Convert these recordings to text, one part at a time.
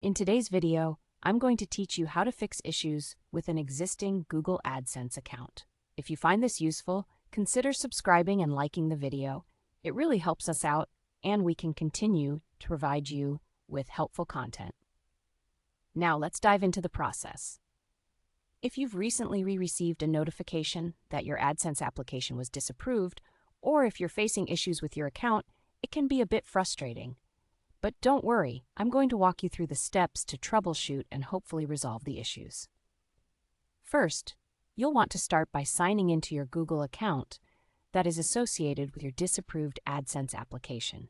In today's video, I'm going to teach you how to fix issues with an existing Google AdSense account. If you find this useful, consider subscribing and liking the video. It really helps us out, and we can continue to provide you with helpful content. Now let's dive into the process. If you've recently received a notification that your AdSense application was disapproved, or if you're facing issues with your account, it can be a bit frustrating. But don't worry, I'm going to walk you through the steps to troubleshoot and hopefully resolve the issues. First, you'll want to start by signing into your Google account that is associated with your disapproved AdSense application.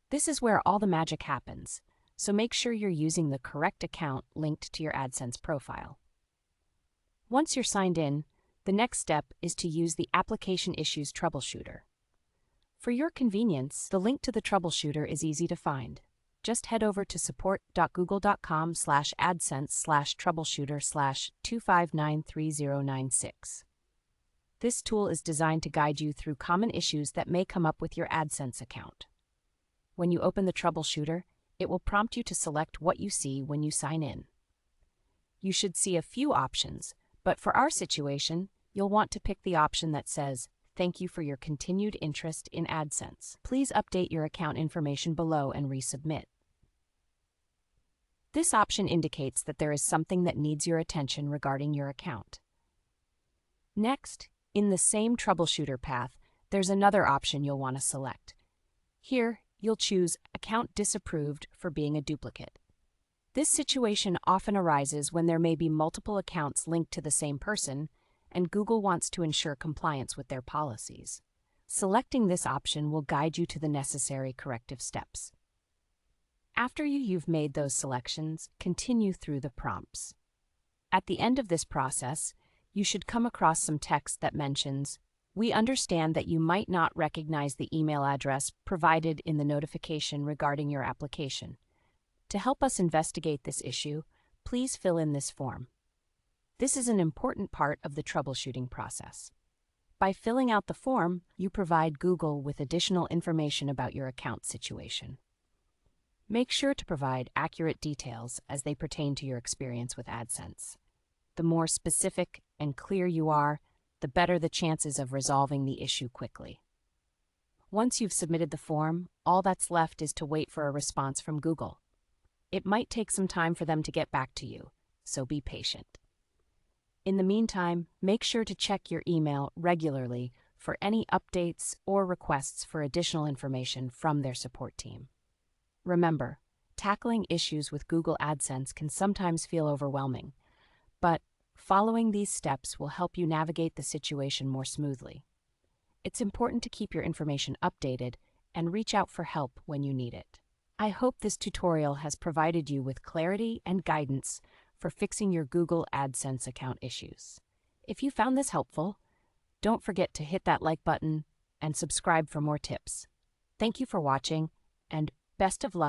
This is where all the magic happens, so make sure you're using the correct account linked to your AdSense profile. Once you're signed in, the next step is to use the Application Issues Troubleshooter. For your convenience, the link to the troubleshooter is easy to find. Just head over to support.google.com/adsense/troubleshooter/2593096. This tool is designed to guide you through common issues that may come up with your AdSense account. When you open the troubleshooter, it will prompt you to select what you see when you sign in. You should see a few options, but for our situation, you'll want to pick the option that says, "Thank you for your continued interest in AdSense. Please update your account information below and resubmit." This option indicates that there is something that needs your attention regarding your account. Next, in the same troubleshooter path, there's another option you'll want to select. Here, you'll choose Account Disapproved for being a duplicate. This situation often arises when there may be multiple accounts linked to the same person, and Google wants to ensure compliance with their policies. Selecting this option will guide you to the necessary corrective steps. After you've made those selections, continue through the prompts. At the end of this process, you should come across some text that mentions, "We understand that you might not recognize the email address provided in the notification regarding your application. To help us investigate this issue, please fill in this form." This is an important part of the troubleshooting process. By filling out the form, you provide Google with additional information about your account situation. Make sure to provide accurate details as they pertain to your experience with AdSense. The more specific and clear you are, the better the chances of resolving the issue quickly. Once you've submitted the form, all that's left is to wait for a response from Google. It might take some time for them to get back to you, so be patient. In the meantime, make sure to check your email regularly for any updates or requests for additional information from their support team. Remember, tackling issues with Google AdSense can sometimes feel overwhelming, but following these steps will help you navigate the situation more smoothly. It's important to keep your information updated and reach out for help when you need it. I hope this tutorial has provided you with clarity and guidance for fixing your Google AdSense account issues. If you found this helpful, don't forget to hit that like button and subscribe for more tips. Thank you for watching, and best of luck